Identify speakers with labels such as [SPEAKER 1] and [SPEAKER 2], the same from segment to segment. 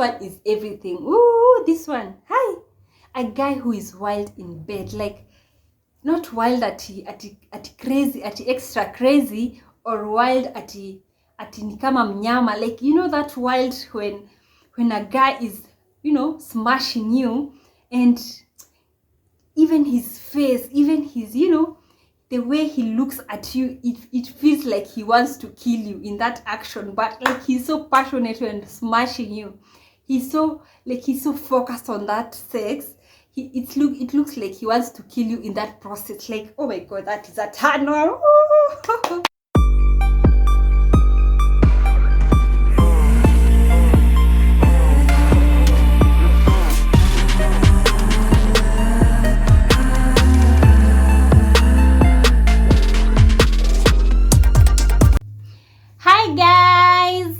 [SPEAKER 1] One is everything. Ooh, this one. Hi. A guy who is wild in bed, like not wild at crazy, at extra crazy, or wild at ni kama mnyama, like you know that wild when a guy is, you know, smashing you, and even his face, even his, you know, the way he looks at you, it feels like he wants to kill you in that action, but like he's so passionate and smashing you. He's so focused on that sex. It looks like he wants to kill you in that process. Like, oh my god, that is a turn on. Hi guys,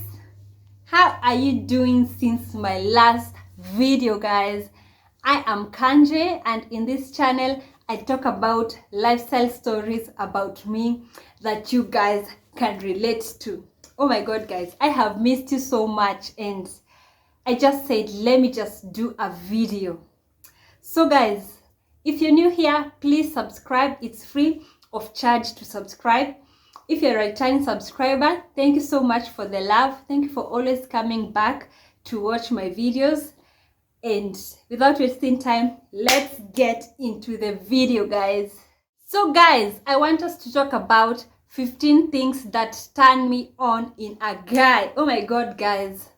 [SPEAKER 1] how are you doing since my last video, guys? I am Kanje, and in this channel I talk about lifestyle stories about me that you guys can relate to. Oh my god guys, I have missed you so much, and I just said let me just do a video. So guys, if you're new here, please subscribe. It's free of charge to subscribe. If you're a returning subscriber, thank you so much for the love. Thank you for always coming back to watch my videos. And without wasting time, let's get into the video, guys. So guys, I want us to talk about 15 things that turn me on in a guy. Oh my god, guys.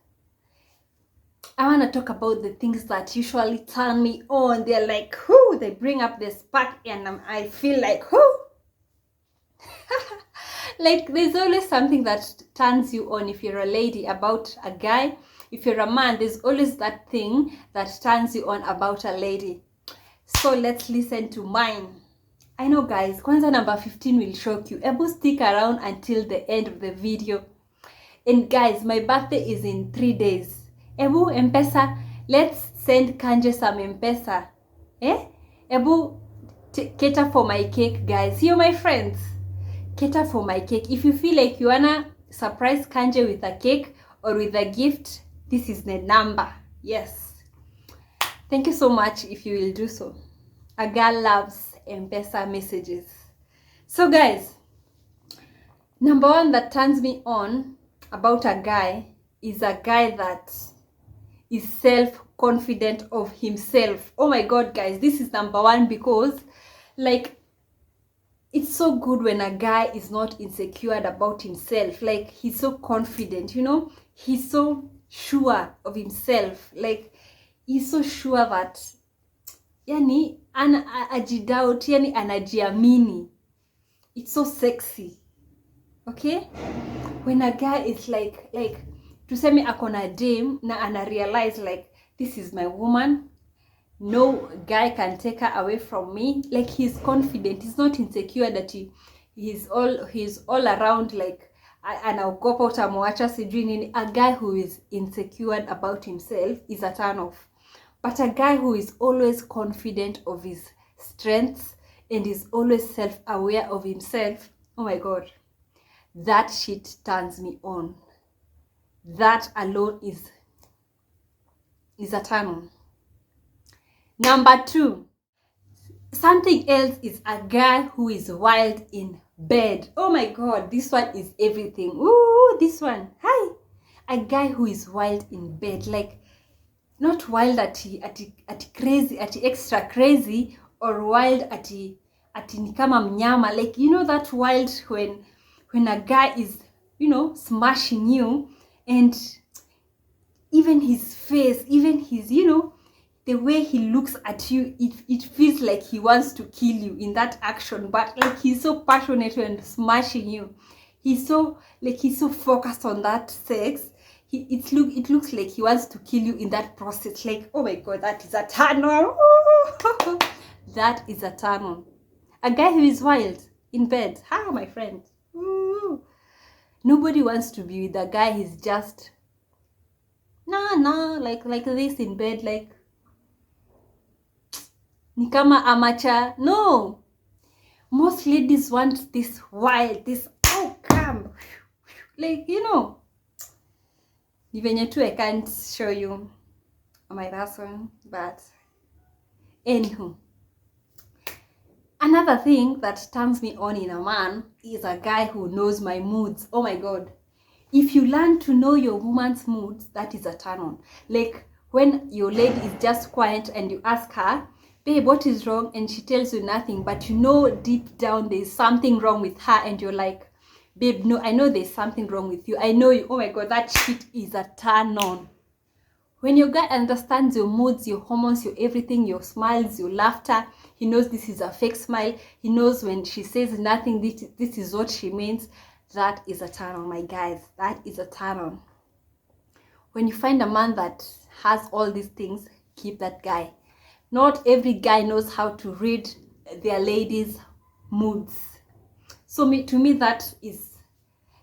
[SPEAKER 1] I want to talk about the things that usually turn me on. They're like, whoo, they bring up the spark, and I feel like, whoo. Like, there's always something that turns you on if you're a lady about a guy. If you're a man, there's always that thing that turns you on about a lady. So let's listen to mine. I know guys, kwanza number 15 will shock you. Ebu stick around until the end of the video. And guys, my birthday is in 3 days. Ebu M-Pesa, let's send Kanje some M-Pesa. Ebu cater for my cake, guys. You're my friends. Cater for my cake. If you feel like you wanna surprise Kanje with a cake or with a gift, this is the number. Yes. Thank you so much if you will do so. A girl loves M-Pesa messages. So guys, number one that turns me on about a guy is a guy that is self-confident of himself. Oh my god guys, this is number one, because like, it's so good when a guy is not insecure about himself. Like, he's so confident, you know, he's so sure of himself. Like, he's so sure that yani ajidoubt, yani anajiamini. It's so sexy. Okay, when a guy is like tuseme akona dame na ana realize like, this is my woman, no guy can take her away from me. Like, he's confident, he's not insecure that he's all around like anaogopa utamwacha sijui nini. A guy who is insecure about himself is a turn off. But a guy who is always confident of his strengths and is always self-aware of himself, oh my god, that shit turns me on. That alone is a turn on. Number two, something else is a guy who is wild in bed. Oh my god, this one is everything. Ooh, this one. Hi. A guy who is wild in bed, like not wild at crazy, at extra crazy, or wild at ni kama mnyama, like you know that wild when a guy is, you know, smashing you, and even his face, even his, you know, the way he looks at you, it feels like he wants to kill you in that action, but like he's so passionate and smashing you. He's so focused on that sex. It looks like he wants to kill you in that process. Like, oh my god, that is a turn on. That is a turn on. A guy who is wild in bed. Hi, my friend. Ooh. Nobody wants to be with a guy who's just like this in bed, like ni kama amateur. No, most ladies want this wild, this outcome, like, you know, Ni venye tu I can't show you my person, but anywho. Another thing that turns me on in a man is a guy who knows my moods. Oh my god. If you learn to know your woman's moods, that is a turn on. Like when your lady is just quiet and you ask her, babe, what is wrong? And she tells you nothing, but you know deep down there's something wrong with her, and you're like, babe, no, I know there's something wrong with you. I know you. Oh my god, that shit is a turn on. When your guy understands your moods, your hormones, your everything, your smiles, your laughter, he knows this is a fake smile. He knows when she says nothing, this is what she means. That is a turn on, my guys. That is a turn on. When you find a man that has all these things, keep that guy. Not every guy knows how to read their ladies' moods. So to me, that is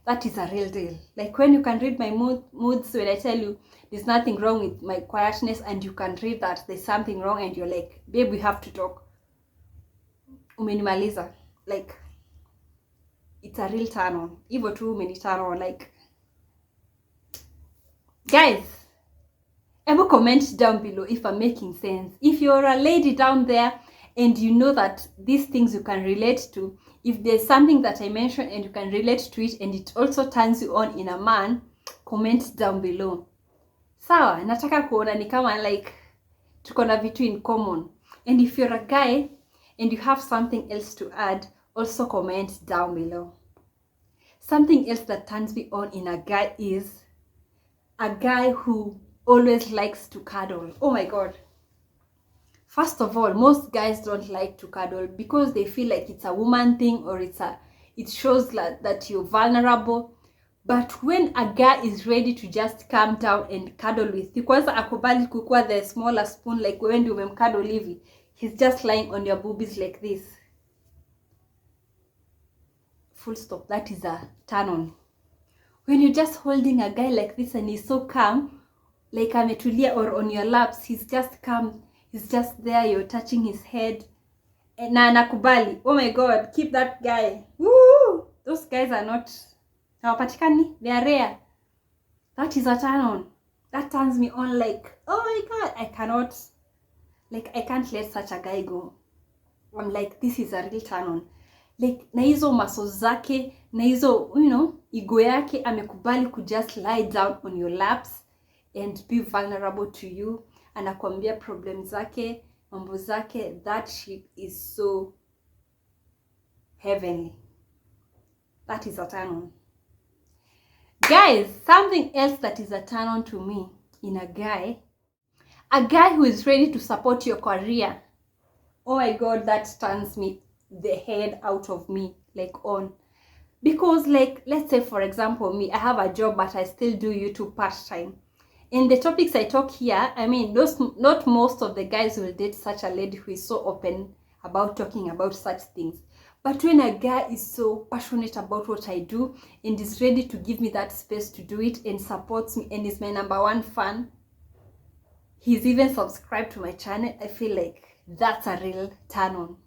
[SPEAKER 1] a real deal. Like when you can read my moods, when I tell you there's nothing wrong with my quietness, and you can read that there's something wrong, and you're like, babe, we have to talk. Umenimaliza. Like, it's a real turn on. Even too many turn on. Like, guys, ever comment down below if I'm making sense. If you're a lady down there and you know that these things you can relate to, if there's something that I mentioned and you can relate to it and it also turns you on in a man, comment down below. Sawa, nataka kuona ni kama like tuko na vitu in common. And if you're a guy and you have something else to add, also comment down below. Something else that turns me on in a guy is a guy who always likes to cuddle. Oh my god. First of all, most guys don't like to cuddle because they feel like it's a woman thing, or it shows that you're vulnerable. But when a guy is ready to just calm down and cuddle with you, kwanza akubali kukua the smaller spoon, like when you umemcuddle hivi, he's just lying on your boobies like this. Full stop. That is a turn on. When you're just holding a guy like this and he's so calm, like ametulia, or on your laps, he's just calm, he's just there, you're touching his head, na anakubali. Oh my god, keep that guy. Woo! Those guys are not hawapatikani, they are rare. That is a turn on. That turns me on. Like, oh my god, I can't let such a guy go. I'm like, this is a real turn on. Like, na hizo maso zake, na hizo, ego yake, amekubali ku just lie down on your laps and be vulnerable to you. Anakuambia problems zake, mambo zake. That shit is so heavenly. That is a turn on. Guys, something else that is a turn on to me in a guy who is ready to support your career. Oh my god, that turns me the head out of me, like on. Because like, let's say for example, me, I have a job but I still do YouTube part-time. In the topics I talk here, I mean, not most of the guys will date such a lady who is so open about talking about such things. But when a guy is so passionate about what I do and is ready to give me that space to do it and supports me and is my #1 fan, he's even subscribed to my channel, I feel like that's a real turn on.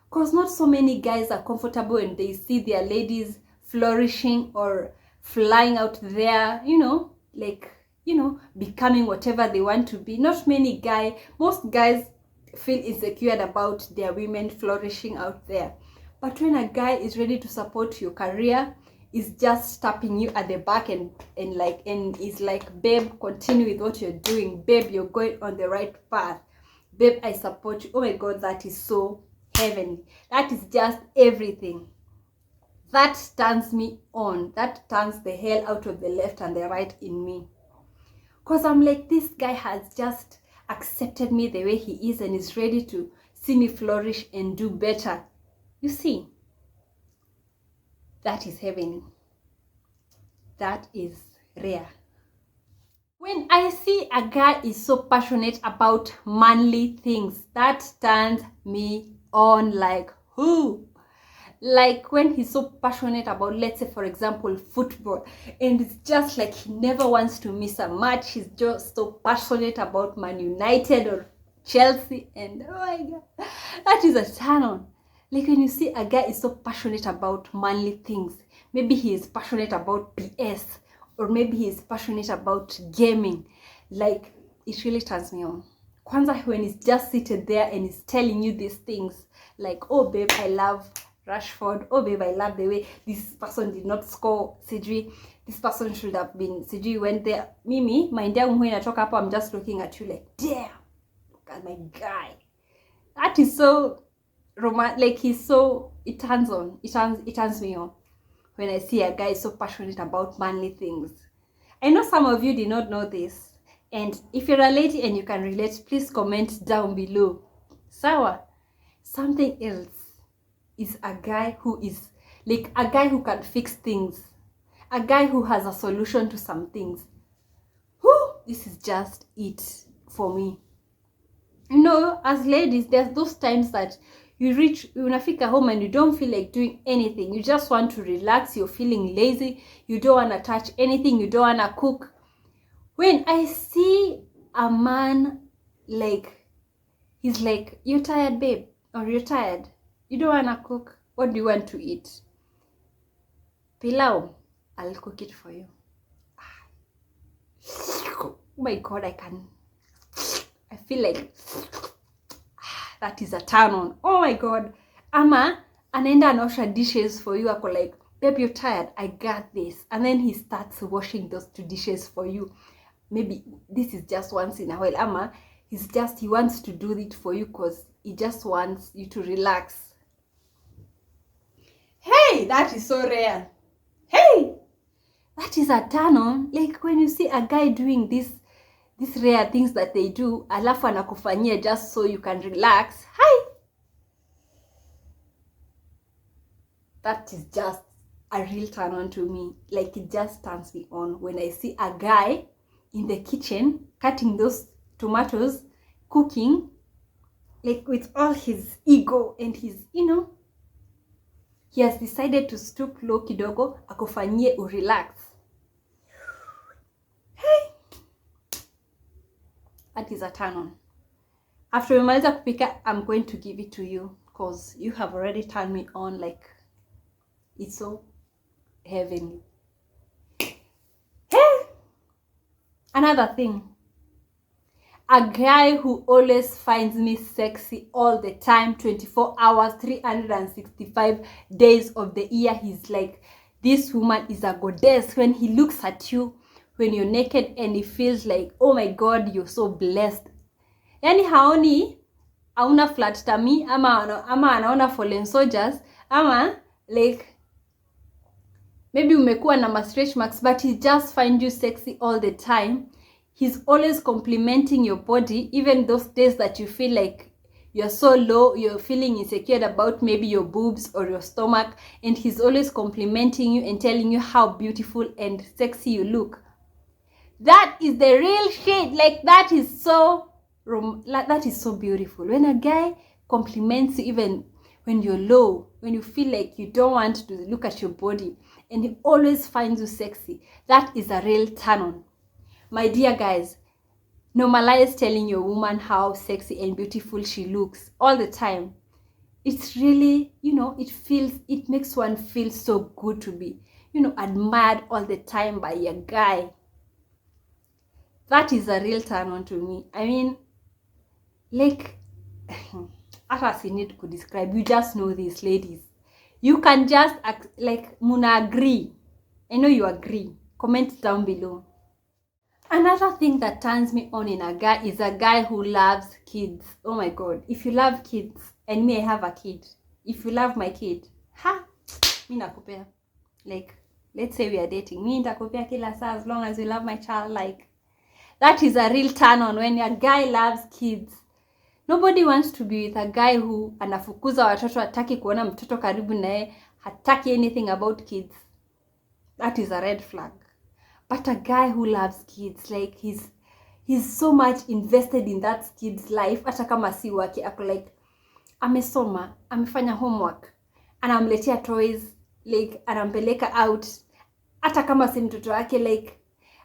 [SPEAKER 1] Because not so many guys are comfortable when they see their ladies flourishing or flying out there, becoming whatever they want to be. Most guys feel insecure about their women flourishing out there. But when a guy is ready to support your career, is just tapping you at the back and is like, babe, continue with what you're doing. Babe, you're going on the right path. Babe, I support you. Oh my god, that is so heavenly. That is just everything. That turns me on. That turns the hell out of the left and the right in me. Because I'm like, this guy has just accepted me the way he is and is ready to see me flourish and do better. You see, that is heavenly. That is rare. When I see a guy is so passionate about manly things, that turns me on. Like, who? Like when he's so passionate about, let's say for example, football, and it's just like he never wants to miss a match. He's just so passionate about Man United or Chelsea, and oh my god, that is a turn on. Like when you see a guy is so passionate about manly things, maybe he is passionate about PS or maybe he's passionate about gaming, like it really turns me on. Kwanza when he's just seated there and he's telling you these things, like, oh babe, I love Rashford, oh babe, I love the way this person did not score Sijui, this person should have been Sijui when there. Mimi, mind yangu when I talk up, I'm just looking at you like, damn, look at my guy. That is so romantic, like he's so, it turns me on when I see a guy so passionate about manly things. I know some of you did not know this, and if you're a lady and you can relate, please comment down below. Sawa. Something else is a guy who is like a guy who can fix things, a guy who has a solution to some things. Whew, this is just it for me. You know, as ladies, there's those times that you unafika home and you don't feel like doing anything. You just want to relax. You're feeling lazy. You don't want to touch anything. You don't want to cook. When I see a man, like, he's like, you tired, babe? Or you're tired? You don't want to cook? What do you want to eat? Pilau. I'll cook it for you. Oh my God, I feel like that is a turn on. Oh my God. Ama anaenda anaosha dishes for you. Ako like, babe, you're tired. I got this. And then he starts washing those 2 dishes for you. Maybe this is just once in a while. Ama he wants to do it for you because he just wants you to relax. Hey, that is so rare. Hey, that is a turn on. Like when you see a guy doing these rare things that they do, alafu anakufanyia just so you can relax. Hi. That is just a real turn on to me. Like it just turns me on when I see a guy in the kitchen cutting those tomatoes, cooking, like with all his ego and his, you know, he has decided to stoop low kidogo, akufanyie urelax. Hey! That is a turn on. After umaliza kupika, I'm going to give it to you because you have already turned me on, like it's so heavenly. Hey! Another thing. A guy who always finds me sexy all the time, 24 hours, 365 days of the year. He's like, this woman is a goddess. When he looks at you, when you're naked, and he feels like, oh my God, you're so blessed. Yani haoni, hauna flat tummy, ama anaona fallen soldiers, ama like, maybe umekuwa na stretch marks, but he just finds you sexy all the time. He's always complimenting your body, even those days that you feel like you're so low, you're feeling insecure about maybe your boobs or your stomach, and he's always complimenting you and telling you how beautiful and sexy you look. That is the real shit. Like that is so beautiful. When a guy compliments you even when you're low, when you feel like you don't want to look at your body, and he always finds you sexy, that is a real turn on. My dear guys, normalize telling your woman how sexy and beautiful she looks all the time. It's really, you know, it makes one feel so good to be, you know, admired all the time by a guy. That is a real turn on to me. I mean, like, as I need to describe, you just know this, ladies. You can just, like, muna agree. I know you agree. Comment down below. Another thing that turns me on in a guy is a guy who loves kids. Oh my God. If you love kids, and me, I have a kid. If you love my kid, mi nakupea. Like, let's say we are dating. Mi nitakupea kila saa as long as you love my child. Like, that is a real turn on when a guy loves kids. Nobody wants to be with a guy who anafukuza watoto, hataki kuona mtoto karibu naye, hataki anything about kids. That is a red flag. But a guy who loves kids, like he's so much invested in that kid's life. Hata kama si wake, ako like, amesoma, amefanya homework, anamletea toys, like anampeleka out. Hata kama si mtoto wake, like,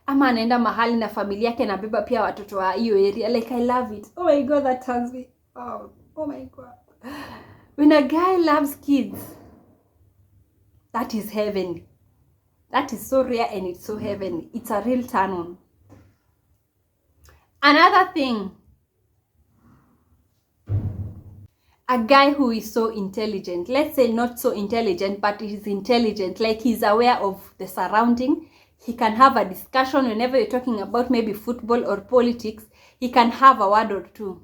[SPEAKER 1] ama anaenda mahali na familia yake na beba pia watoto wa hiyo area. Like, I love it. Oh my God, that turns me. Oh my God. When a guy loves kids, that is heavenly. That is so rare and it's so heavenly. It's a real turn on. Another thing, a guy who is so intelligent, let's say not so intelligent, but he's intelligent, like he's aware of the surrounding. He can have a discussion whenever you're talking about maybe football or politics. He can have a word or two.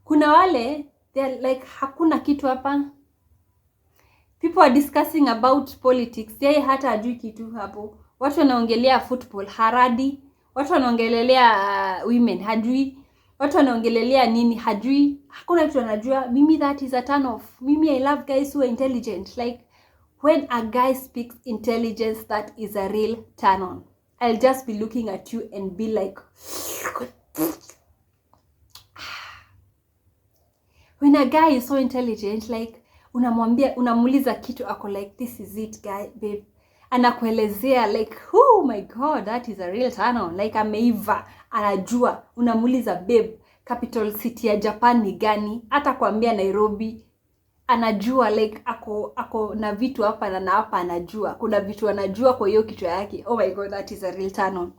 [SPEAKER 1] Kuna wale, they're like, hakuna kitu hapa. People are discussing about politics. Yeye hata ajui kitu hapo. Watu wanaongelea football, haradi. Watu wanaongelelea women, hajui. Watu wanaongelelea nini, hajui. Hakuna kitu anajua. Mimi, that is a turn off. Mimi, I love guys who are intelligent. Like, when a guy speaks intelligence, that is a real turn on. I'll just be looking at you and be like, when a guy is so intelligent, like, unamuuliza kitu ako like, this is it, guy, babe. Anakuelezea like, oh my god, that is a real turn on. Like, ameiva, anajua. Unamuuliza, babe, capital city ya Japan ni gani? Hata kuambia Nairobi. Anajua, like, ako na vitu hapa na hapa anajua. Kuna vitu anajua kwa hiyo kichwa yake. Oh my god, that is a real turn on.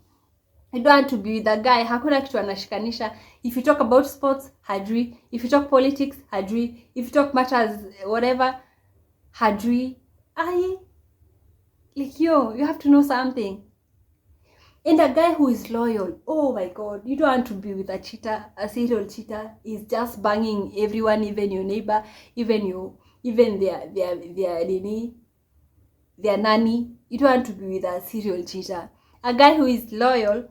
[SPEAKER 1] I don't want to be with a guy, hakuna kitu anashikanisha. If you talk about sports, hajui. If you talk politics, hajui. If you talk matters, whatever, hajui. Like, yo, you have to know something. And a guy who is loyal, oh my god, you don't want to be with a cheater, a serial cheater. Is just banging everyone, even your neighbor, even their nanny. You don't want to be with a serial cheater. A guy who is loyal,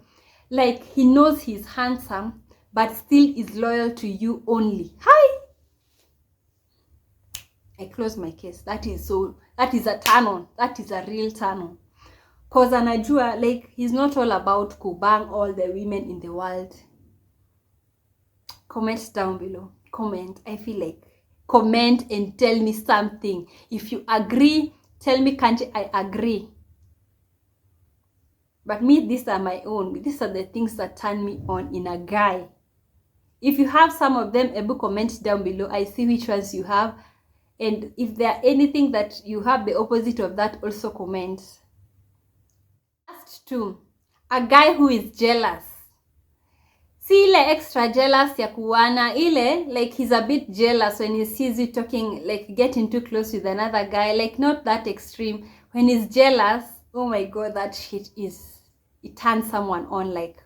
[SPEAKER 1] like, he knows he's handsome, but still is loyal to you only. Hi! I close my case. That is a turn on. That is a real turn on. Cause anajua, like, he's not all about kubang all the women in the world. Comment down below. Comment. I feel like comment and tell me something. If you agree, tell me, Kanje, I agree. But me, these are my own. These are the things that turn me on in a guy. If you have some of them, able comment down below. I see which ones you have. And if there are anything that you have the opposite of that, also comment. Last two, a guy who is jealous. See ile extra jealous ya kuwana, ile, like, he's a bit jealous when he sees you talking, like, getting too close with another guy. Like, not that extreme. When he's jealous, oh my god, that shit it turns someone on. Like,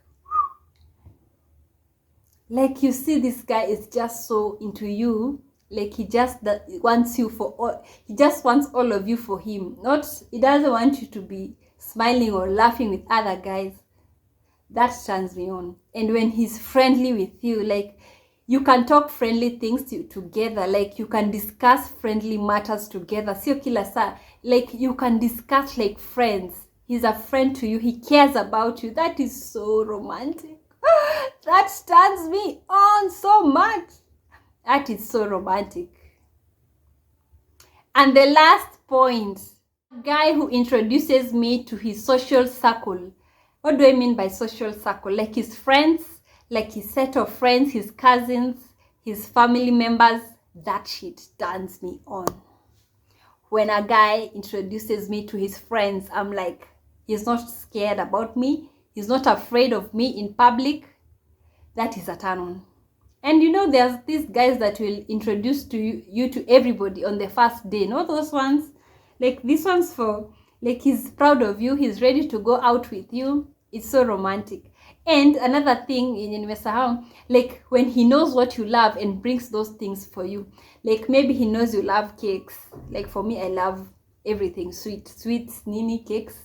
[SPEAKER 1] you see this guy is just so into you. Like, he just wants you for all. He just wants all of you for him. He doesn't want you to be smiling or laughing with other guys. That turns me on. And when he's friendly with you, like, you can talk friendly things together. Like, you can discuss friendly matters together. Sio kila saa. Like, you can discuss like friends. He's a friend to you. He cares about you. That is so romantic. That turns me on so much. That is so romantic. And the last point, a guy who introduces me to his social circle. What do I mean by social circle? Like his friends, like his set of friends, his cousins, his family members. That shit turns me on. When a guy introduces me to his friends, I'm like, he's not scared about me. He's not afraid of me in public. That is a turn on. And you know, there's these guys that will introduce you to everybody on the first day. Not those ones. Like, this one's for, like, he's proud of you. He's ready to go out with you. It's so romantic. And another thing in nimesahau, like, when he knows what you love and brings those things for you. Like, maybe he knows you love cakes. Like, for me, I love everything sweet. Sweets, nini, cakes,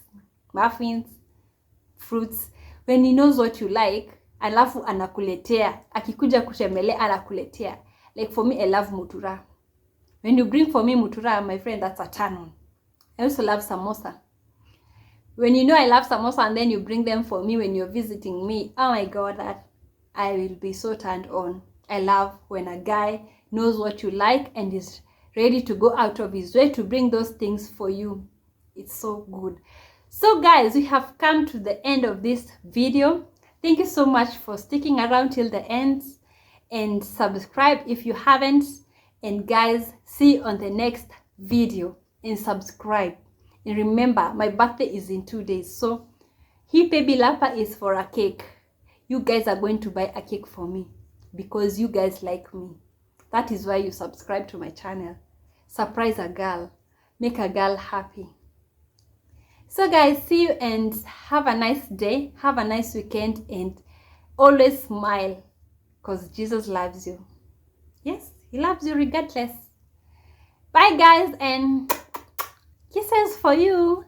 [SPEAKER 1] muffins, fruits. When he knows what you like, alafu anakuletea, akikuja kutembelea anakuletea. Like, for me, I love mutura. When you bring for me mutura, my friend, that's a turn on. I also love samosa. When you know I love samosa and then you bring them for me when you're visiting me, oh my god, that I will be so turned on. I love when a guy knows what you like and is ready to go out of his way to bring those things for you. It's so good. So guys, we have come to the end of this video. Thank you so much for sticking around till the end, and subscribe if you haven't. And guys, see you on the next video, and subscribe. And remember, my birthday is in 2 days. So hii baby lapper is for a cake. You guys are going to buy a cake for me because you guys like me. That is why you subscribe to my channel. Surprise a girl. Make a girl happy. So guys, see you and have a nice day. Have a nice weekend and always smile because Jesus loves you. Yes, he loves you regardless. Bye guys and kisses for you.